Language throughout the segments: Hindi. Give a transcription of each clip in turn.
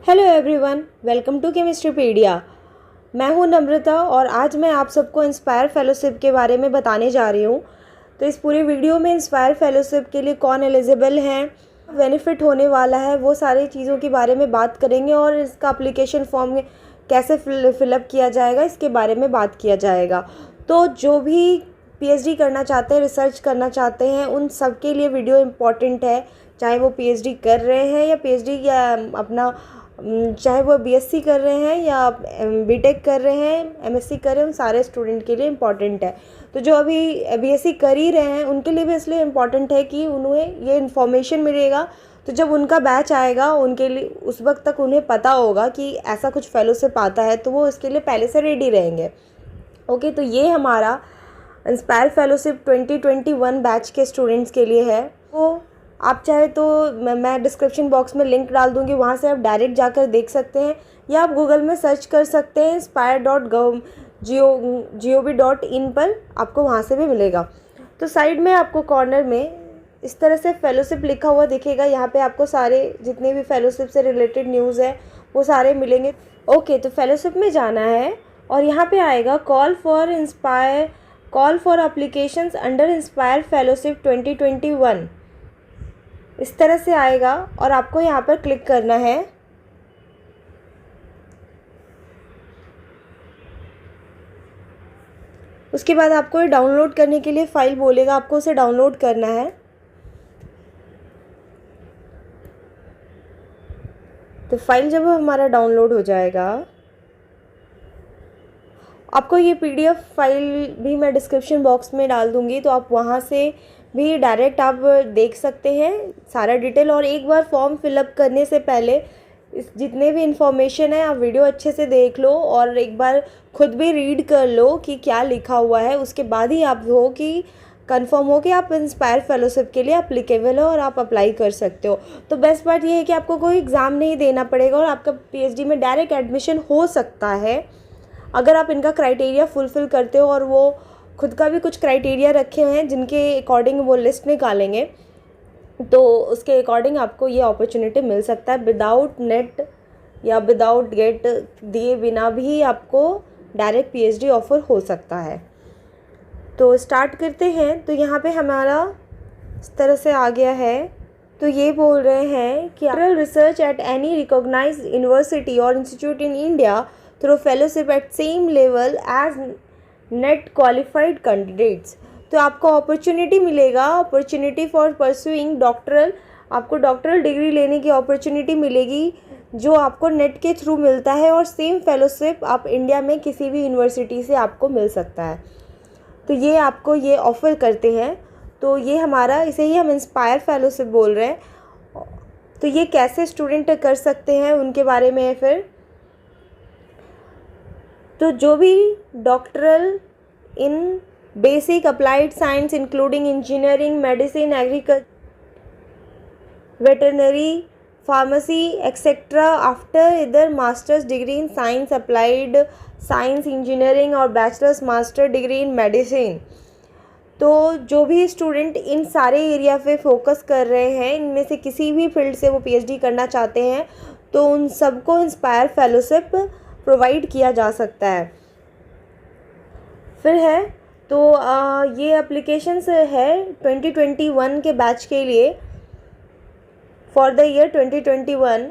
Hello everyone, welcome to Chemistrypedia. मैं हूं नम्रता और आज मैं आप सबको इंस्पायर फेलोशिप के बारे में बताने जा रही हूं। तो इस पूरे वीडियो में इंस्पायर फेलोशिप के लिए कौन एलिजिबल हैं, बेनिफिट होने वाला है, वो सारी चीज़ों के बारे में बात करेंगे और इसका एप्लीकेशन फॉर्म कैसे फिलअप किया जाएगा इसके बारे में बात किया जाएगा। तो जो भी पीएचडी करना चाहते हैं, रिसर्च करना चाहते हैं, उन सब के लिए वीडियो इम्पॉर्टेंट है। चाहे वो पीएचडी कर रहे हैं या पीएचडी या अपना चाहे वो बीएससी कर रहे हैं या बीटेक कर रहे हैं, एमएससी कर रहे हैं, उन सारे स्टूडेंट के लिए इम्पॉर्टेंट है। तो जो अभी बीएससी कर ही रहे हैं उनके लिए भी इसलिए इम्पॉर्टेंट है कि उन्हें ये इन्फॉर्मेशन मिलेगा। तो जब उनका बैच आएगा उनके लिए उस वक्त तक उन्हें पता होगा कि ऐसा कुछ फेलोशिप आता है, तो वो इसके लिए पहले से रेडी रहेंगे। ओके, तो ये हमारा इंस्पायर फेलोशिप 2021 बैच के स्टूडेंट्स के लिए है। वो आप चाहे तो मैं डिस्क्रिप्शन बॉक्स में लिंक डाल दूँगी, वहाँ से आप डायरेक्ट जाकर देख सकते हैं या आप गूगल में सर्च कर सकते हैं inspire.gov.in पर, आपको वहाँ से भी मिलेगा। तो साइड में आपको कॉर्नर में इस तरह से फेलोशिप लिखा हुआ दिखेगा। यहाँ पे आपको सारे जितने भी फेलोशिप से रिलेटेड न्यूज़ है वो सारे मिलेंगे। ओके, तो फेलोशिप में जाना है और यहाँ पे आएगा call for applications under inspire fellowship 2021, इस तरह से आएगा और आपको यहाँ पर क्लिक करना है। उसके बाद आपको ये डाउनलोड करने के लिए फ़ाइल बोलेगा, आपको उसे डाउनलोड करना है। तो फाइल जब हमारा डाउनलोड हो जाएगा, आपको ये पीडीएफ फाइल भी मैं डिस्क्रिप्शन बॉक्स में डाल दूँगी, तो आप वहाँ से भी डायरेक्ट आप देख सकते हैं सारा डिटेल। और एक बार फॉर्म फिलअप करने से पहले इस जितने भी इंफॉर्मेशन है आप वीडियो अच्छे से देख लो और एक बार खुद भी रीड कर लो कि क्या लिखा हुआ है। उसके बाद ही आप हो कि कंफर्म हो कि आप इंस्पायर फेलोशिप के लिए अप्लीकेबल हो और आप अप्लाई कर सकते हो। तो बेस्ट बात ये है कि आपको कोई एग्ज़ाम नहीं देना पड़ेगा और आपका पीएचडी में डायरेक्ट एडमिशन हो सकता है अगर आप इनका क्राइटेरिया फुलफ़िल करते हो। और वो खुद का भी कुछ क्राइटेरिया रखे हुए हैं जिनके अकॉर्डिंग वो लिस्ट निकालेंगे, तो उसके अकॉर्डिंग आपको ये अपॉर्चुनिटी मिल सकता है। विदाउट नेट या विदाउट गेट दिए बिना भी आपको डायरेक्ट पीएचडी ऑफ़र हो सकता है। तो स्टार्ट करते हैं। तो यहाँ पे हमारा इस तरह से आ गया है। तो ये बोल रहे हैं कि research at any recognised university और institute in India through fellowship at same level as NET qualified candidates. तो आपको अपॉर्चुनिटी मिलेगा, अपॉर्चुनिटी फॉर परस्यूइंग डॉक्टरल, आपको डॉक्टरल डिग्री लेने की अपॉर्चुनिटी मिलेगी जो आपको नेट के थ्रू मिलता है। और सेम फेलोशिप आप इंडिया में किसी भी यूनिवर्सिटी से आपको मिल सकता है। तो ये आपको ये ऑफ़र करते हैं। तो ये हमारा, इसे ही हम इंस्पायर फेलोशिप बोल रहे हैं। तो ये कैसे स्टूडेंट कर सकते हैं उनके बारे में फिर, तो जो भी doctoral in basic applied science including engineering, medicine, agriculture, veterinary, pharmacy etcetera after either master's degree in science, applied science, engineering और bachelor's master degree in medicine. तो जो भी स्टूडेंट इन सारे एरिया पे फोकस कर रहे हैं, इनमें से किसी भी फील्ड से वो पीएचडी करना चाहते हैं, तो उन सबको इंस्पायर फेलोशिप प्रोवाइड किया जा सकता है। फिर है तो ये एप्लीकेशंस है 2021 के बैच के लिए for the year 2021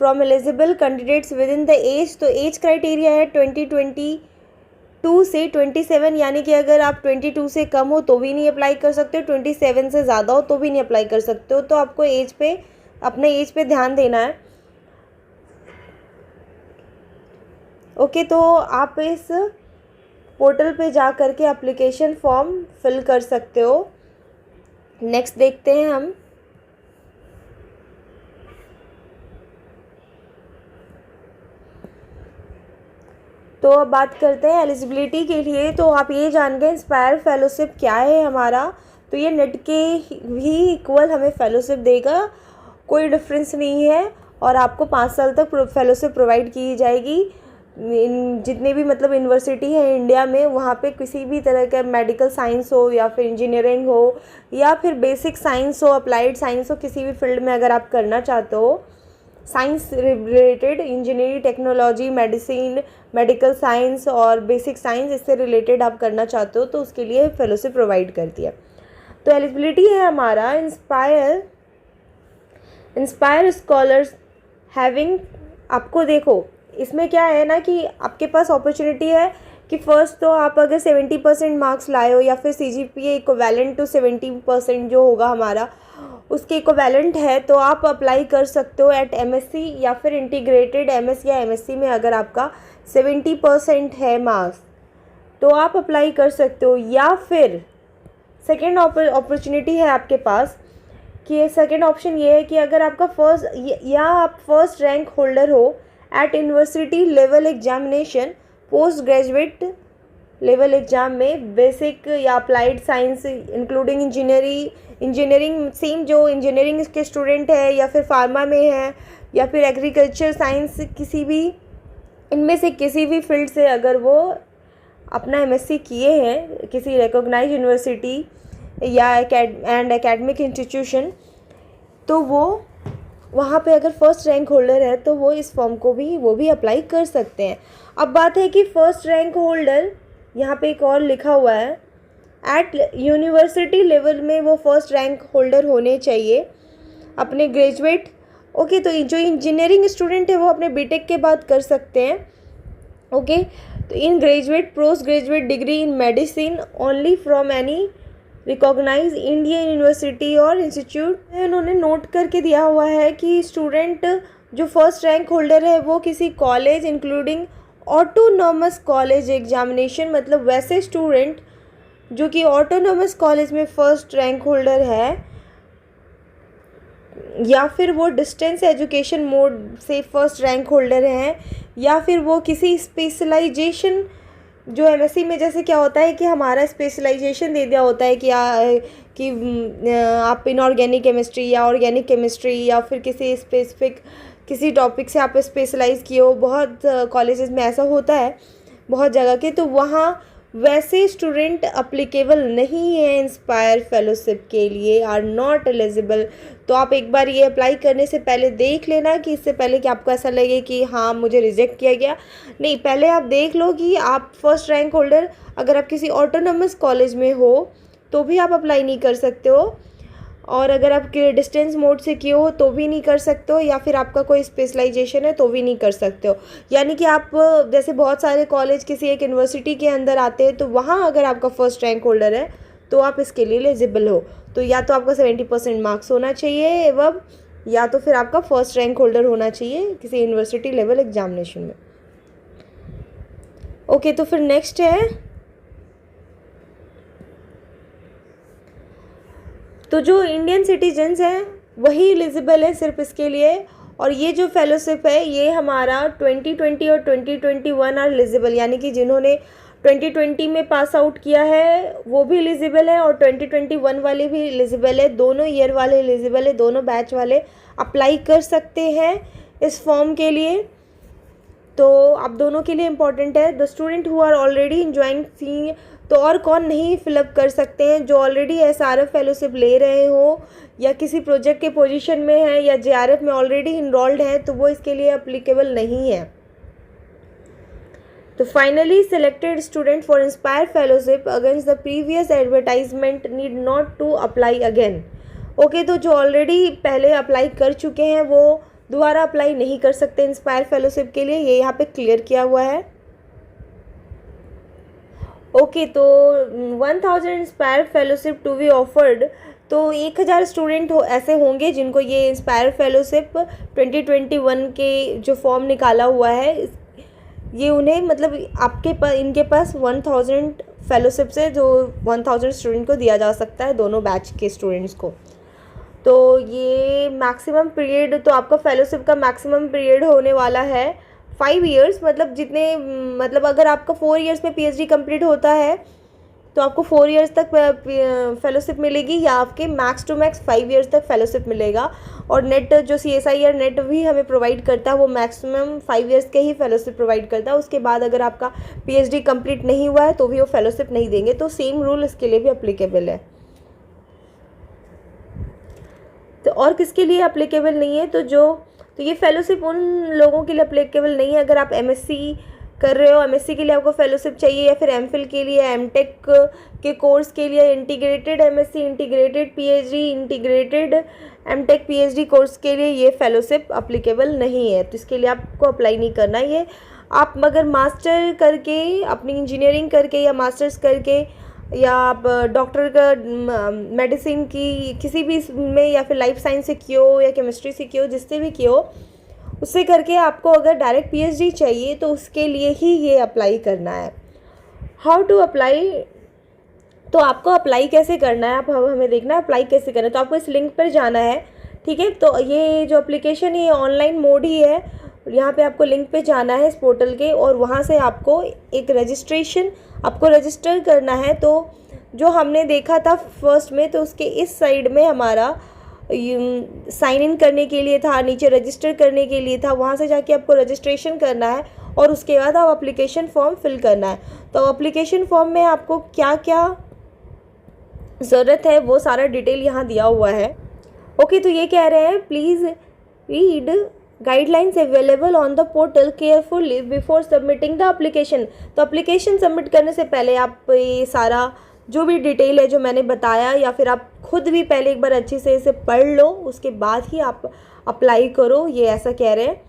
from eligible candidates within the age. तो एज क्राइटेरिया है 22 से 27, यानी कि अगर आप 22 से कम हो तो भी नहीं अप्लाई कर सकते हो, 27 से ज़्यादा हो तो भी नहीं अप्लाई कर सकते हो। तो आपको एज पे, अपने एज पे ध्यान देना है। ओके, तो आप इस पोर्टल पे जा कर के एप्लीकेशन फॉर्म फिल कर सकते हो। नेक्स्ट देखते हैं हम। तो अब बात करते हैं एलिजिबिलिटी के लिए। तो आप ये जान गए इंस्पायर फेलोशिप क्या है हमारा। तो ये नेट के भी इक्वल हमें फेलोशिप देगा, कोई डिफरेंस नहीं है। और आपको 5 साल तक फेलोशिप प्रोवाइड की जाएगी। जितने भी मतलब यूनिवर्सिटी है इंडिया में, वहाँ पे किसी भी तरह का मेडिकल साइंस हो या फिर इंजीनियरिंग हो या फिर बेसिक साइंस हो, अप्लाइड साइंस हो, किसी भी फील्ड में अगर आप करना चाहते हो, science related, engineering, technology, medicine, medical science और बेसिक साइंस, इससे रिलेटेड आप करना चाहते हो तो उसके लिए फेलोशिप प्रोवाइड करती है। तो एलिजिबिलिटी है हमारा इंस्पायर स्कॉलर्स हैविंग, आपको देखो इसमें क्या है ना कि आपके पास अपॉर्चुनिटी है कि फ़र्स्ट तो आप अगर 70% मार्क्स लाए हो या फिर CGPA इक्विवेलेंट टू 70% जो होगा हमारा उसके इक्विवेलेंट है तो आप अप्लाई कर सकते हो एट MSc या फिर इंटीग्रेटेड MS या MSc में। अगर आपका 70% है मार्क्स तो आप अप्लाई कर सकते हो। या फिर सेकेंड अपॉर्चुनिटी है आपके पास कि सेकेंड ऑप्शन ये है कि अगर आपका आप फर्स्ट रैंक होल्डर हो at university level examination, post graduate level exam में बेसिक या applied science including engineering same जो इंजीनियरिंग के स्टूडेंट है या फिर फार्मा में है या फिर एग्रीकल्चर साइंस, किसी भी इनमें से किसी भी फील्ड से अगर वो अपना MSc किए हैं किसी रिकॉग्नाइज्ड यूनिवर्सिटी या एकेडमिक इंस्टीट्यूशन, तो वो वहाँ पे अगर फर्स्ट रैंक होल्डर है तो वो इस फॉर्म को भी अप्लाई कर सकते हैं। अब बात है कि फर्स्ट रैंक होल्डर, यहाँ पे एक और लिखा हुआ है एट यूनिवर्सिटी लेवल में वो फर्स्ट रैंक होल्डर होने चाहिए अपने ग्रेजुएट। ओके, तो जो इंजीनियरिंग स्टूडेंट है वो अपने बीटेक के बाद कर सकते हैं। ओके, तो in graduate post graduate degree in medicine only from any recognise Indian university और इंस्टीट्यूट। उन्होंने नोट करके दिया हुआ है कि स्टूडेंट जो फर्स्ट रैंक होल्डर है वो किसी college including autonomous college examination, मतलब वैसे स्टूडेंट जो कि ऑटोनॉमस कॉलेज में फर्स्ट रैंक होल्डर है या फिर वो डिस्टेंस एजुकेशन मोड से फर्स्ट रैंक होल्डर हैं या फिर वो किसी स्पेशलाइजेशन जो MSc में जैसे क्या होता है कि हमारा स्पेशलाइजेशन दे दिया होता है कि आप इनऑर्गेनिक केमिस्ट्री या ऑर्गेनिक केमिस्ट्री या फिर किसी स्पेसिफिक किसी टॉपिक से आप स्पेशलाइज़ किए हो। बहुत कॉलेजेस में ऐसा होता है बहुत जगह के, तो वहाँ वैसे स्टूडेंट अप्लीकेबल नहीं है इंस्पायर फेलोशिप के लिए, आर नॉट एलिजिबल। तो आप एक बार ये अप्लाई करने से पहले देख लेना कि इससे पहले कि आपको ऐसा लगे कि हाँ मुझे रिजेक्ट किया गया, नहीं, पहले आप देख लो कि आप फर्स्ट रैंक होल्डर अगर आप किसी ऑटोनॉमस कॉलेज में हो तो भी आप अप्लाई नहीं कर सकते हो, और अगर आप डिस्टेंस मोड से किए हो तो भी नहीं कर सकते हो, या फिर आपका कोई स्पेशलाइजेशन है तो भी नहीं कर सकते हो। यानी कि आप जैसे बहुत सारे कॉलेज किसी एक यूनिवर्सिटी के अंदर आते हैं तो वहाँ अगर आपका फर्स्ट रैंक होल्डर है तो आप इसके लिए एलिजिबल हो। तो या तो आपका 70% मार्क्स होना चाहिए एवं या तो फिर आपका फर्स्ट रैंक होल्डर होना चाहिए किसी यूनिवर्सिटी लेवल एग्जामिनेशन में। ओके, तो फिर नेक्स्ट है, तो जो इंडियन सिटीजन्स हैं वही एलिजिबल है सिर्फ इसके लिए। और ये जो फेलोशिप है ये हमारा 2020 और 2021 आर एलिजिबल, यानी कि जिन्होंने 2020 में पास आउट किया है वो भी एलिजिबल है और 2021 वाले भी एलिजिबल है, दोनों ईयर वाले एलिजिबल है, दोनों बैच वाले अप्लाई कर सकते हैं इस फॉर्म के लिए। तो आप दोनों के लिए इम्पॉर्टेंट है। The student who are already enjoying सी, तो और कौन नहीं फिलअप कर सकते हैं, जो ऑलरेडी SRF फेलोशिप ले रहे हो या किसी प्रोजेक्ट के पोजीशन में है या JRF में ऑलरेडी इनरोल्ड है तो वो इसके लिए अप्लीकेबल नहीं है। तो finally selected student for inspire fellowship against the previous advertisement need not to apply again. Okay, तो जो ऑलरेडी पहले अप्लाई कर चुके हैं वो दोबारा अप्लाई नहीं कर सकते इंस्पायर फेलोशिप के लिए, ये यहाँ पे क्लियर किया हुआ है। ओके, तो 1000 inspire fellowship to be offered, तो 1000 स्टूडेंट ऐसे होंगे जिनको ये इंस्पायर फेलोशिप 2021 के जो फॉर्म निकाला हुआ है ये उन्हें मतलब इनके पास 1000 फेलोशिप से जो 1000 स्टूडेंट को दिया जा सकता है, दोनों बैच के स्टूडेंट्स को। तो ये मैक्सिमम पीरियड, तो आपका फेलोशिप का मैक्सिमम पीरियड होने वाला है 5 ईयर्स, मतलब अगर आपका 4 ईयर्स में PhD कंप्लीट होता है तो आपको 4 ईयर्स तक फेलोशिप मिलेगी या आपके मैक्स टू मैक्स 5 ईयर्स तक फेलोशिप मिलेगा। और नेट जो CSIR नेट भी हमें प्रोवाइड करता है वो मैक्सिमम 5 ईयर्स के ही फेलोशिप प्रोवाइड करता है। उसके बाद अगर आपका PhD कंप्लीट नहीं हुआ है तो भी वो फेलोशिप नहीं देंगे। तो सेम रूल इसके लिए भी अप्लीकेबल है। तो और किसके लिए अप्लीकेबल नहीं है, तो तो ये फेलोशिप उन लोगों के लिए अप्लीकेबल नहीं है। अगर आप एमएससी कर रहे हो, एमएससी के लिए आपको फेलोशिप चाहिए, या फिर एमफिल के लिए, एमटेक के कोर्स के लिए, integrated MSc, integrated PhD, integrated MTech PhD course के लिए ये फेलोशिप अप्लीकेबल नहीं है। तो इसके लिए आपको अप्लाई नहीं करना है। ये आप मगर मास्टर करके, अपनी इंजीनियरिंग करके या मास्टर्स करके, या आप डॉक्टर का मेडिसिन की किसी भी में, या फिर लाइफ साइंस से किए हो या केमिस्ट्री से किए हो, जिससे भी किए हो, उससे करके आपको अगर डायरेक्ट पीएचडी चाहिए तो उसके लिए ही ये अप्लाई करना है। हाउ टू अप्लाई, तो आपको अप्लाई कैसे करना है, आप हमें देखना है अप्लाई कैसे करना है। तो आपको इस लिंक पर जाना है, ठीक है। तो ये जो एप्लीकेशन है ये ऑनलाइन मोड ही है। यहाँ पे आपको लिंक पे जाना है इस पोर्टल के, और वहाँ से आपको एक रजिस्ट्रेशन, आपको रजिस्टर करना है। तो जो हमने देखा था फर्स्ट में, तो उसके इस साइड में हमारा साइन इन करने के लिए था, नीचे रजिस्टर करने के लिए था। वहाँ से जाके आपको रजिस्ट्रेशन करना है और उसके बाद आप एप्लीकेशन फॉर्म फिल करना है। तो एप्लीकेशन फॉर्म में आपको क्या क्या ज़रूरत है वो सारा डिटेल यहाँ दिया हुआ है। ओके, तो ये कह रहे हैं please read guidelines available on the portal carefully before submitting the application. तो एप्लीकेशन सबमिट करने से पहले आप ये सारा जो भी डिटेल है जो मैंने बताया, या फिर आप खुद भी पहले एक बार अच्छे से इसे पढ़ लो, उसके बाद ही आप अप्लाई करो, ये ऐसा कह रहे हैं।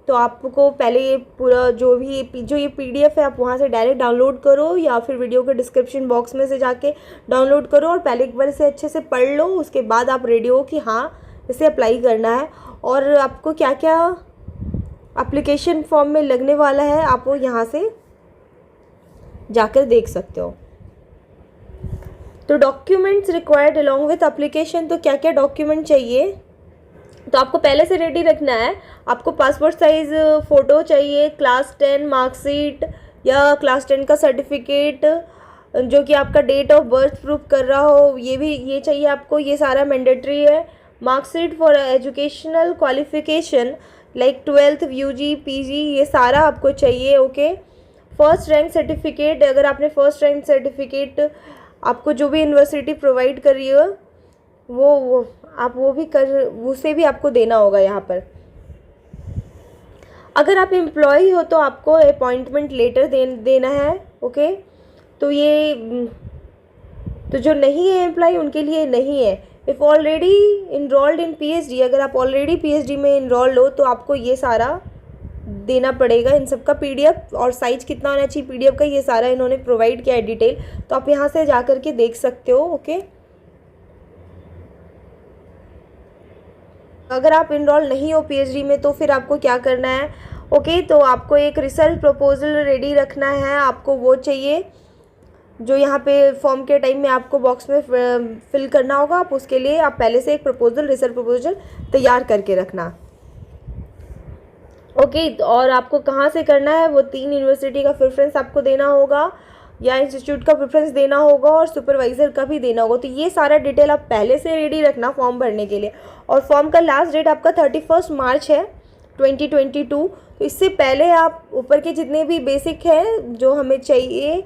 तो आपको पहले ये पूरा जो ये पीडीएफ है आप वहाँ से डायरेक्ट डाउनलोड करो, या फिर वीडियो के डिस्क्रिप्शन बॉक्स में से जाके डाउनलोड करो, और पहले एक बार इसे अच्छे से पढ़ लो। उसके बाद आप रेडी हो कि हाँ इसे अप्लाई करना है, और आपको क्या क्या एप्लीकेशन फॉर्म में लगने वाला है आप वो यहाँ से जाकर देख सकते हो। तो documents required along with application, तो क्या क्या डॉक्यूमेंट चाहिए, तो आपको पहले से रेडी रखना है। आपको पासपोर्ट साइज़ फ़ोटो चाहिए, क्लास 10 मार्कशीट या क्लास 10 का सर्टिफिकेट जो कि आपका डेट ऑफ बर्थ प्रूफ कर रहा हो, ये चाहिए आपको। ये सारा मैंडेटरी है। Marksheet for educational qualification like 12th UG PG, ये सारा आपको चाहिए। ओके, फर्स्ट रैंक सर्टिफिकेट, अगर आपने फर्स्ट रैंक सर्टिफिकेट आपको जो भी यूनिवर्सिटी प्रोवाइड कर रही है वो आप वो भी उसे भी आपको देना होगा यहाँ पर। अगर आप एम्प्लॉय हो तो आपको अपॉइंटमेंट लेटर देना है। ओके, तो जो नहीं है एम्प्लॉय उनके लिए नहीं है। If already enrolled in PhD, अगर आप ऑलरेडी पीएचडी में इनरोल्ड हो तो आपको ये सारा देना पड़ेगा। इन सब का पीडीएफ और साइज़ कितना होना चाहिए पीडीएफ का, ये सारा इन्होंने प्रोवाइड किया है डिटेल, तो आप यहाँ से जा कर के देख सकते हो। ओके, अगर आप इनरोल नहीं हो पीएचडी में तो फिर आपको क्या करना है। ओके, तो आपको एक रिसर्च प्रपोजल रेडी रखना है, आपको वो चाहिए जो यहाँ पे फॉर्म के टाइम में आपको बॉक्स में फिल करना होगा। आप उसके लिए आप पहले से एक रिसर्च प्रपोजल तैयार करके रखना। ओके, और आपको कहाँ से करना है, वो 3 यूनिवर्सिटी का प्रेफरेंस आपको देना होगा, या इंस्टीट्यूट का प्रेफरेंस देना होगा, और सुपरवाइज़र का भी देना होगा। तो ये सारा डिटेल आप पहले से रेडी रखना फॉर्म भरने के लिए। और फॉर्म का लास्ट डेट आपका 31 मार्च है 2022। तो इससे पहले आप ऊपर के जितने भी बेसिक हैं जो हमें चाहिए,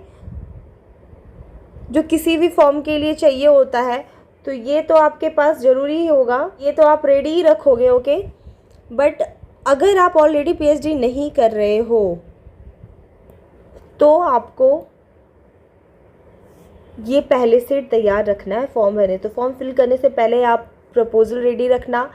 जो किसी भी फॉर्म के लिए चाहिए होता है, तो ये तो आपके पास ज़रूरी होगा, ये तो आप रेडी ही रखोगे। ओके, बट अगर आप ऑलरेडी पीएचडी नहीं कर रहे हो तो आपको ये पहले से तैयार रखना है फॉर्म भरने। तो फॉर्म फिल करने से पहले आप प्रपोजल रेडी रखना।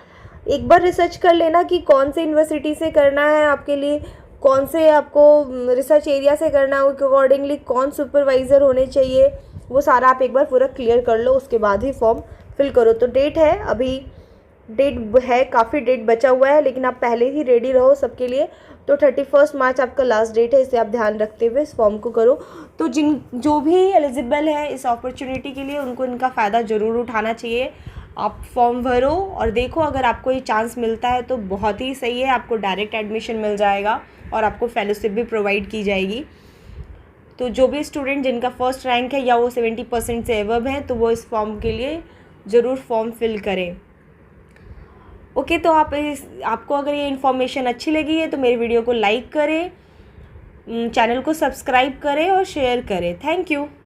एक बार रिसर्च कर लेना कि कौन से यूनिवर्सिटी से करना है आपके लिए, कौन से आपको रिसर्च एरिया से करना है, उसके अकॉर्डिंगली कौन सुपरवाइज़र होने चाहिए, वो सारा आप एक बार पूरा क्लियर कर लो, उसके बाद ही फॉर्म फिल करो। तो डेट है, अभी डेट है, काफ़ी डेट बचा हुआ है, लेकिन आप पहले ही रेडी रहो सबके लिए। तो 31 मार्च आपका लास्ट डेट है, इसे आप ध्यान रखते हुए इस फॉर्म को करो। तो जो भी एलिजिबल है इस अपॉर्चुनिटी के लिए, उनको इनका फ़ायदा ज़रूर उठाना चाहिए। आप फॉर्म भरो और देखो, अगर आपको ये चांस मिलता है तो बहुत ही सही है, आपको डायरेक्ट एडमिशन मिल जाएगा और आपको फेलोशिप भी प्रोवाइड की जाएगी। तो जो भी स्टूडेंट जिनका फर्स्ट रैंक है या वो 70% से एबव हैं, तो वो इस फॉर्म के लिए ज़रूर फॉर्म फिल करें। ओके, तो आपको अगर ये इन्फॉर्मेशन अच्छी लगी है तो मेरी वीडियो को लाइक करें, चैनल को सब्सक्राइब करें और शेयर करें। Thank you.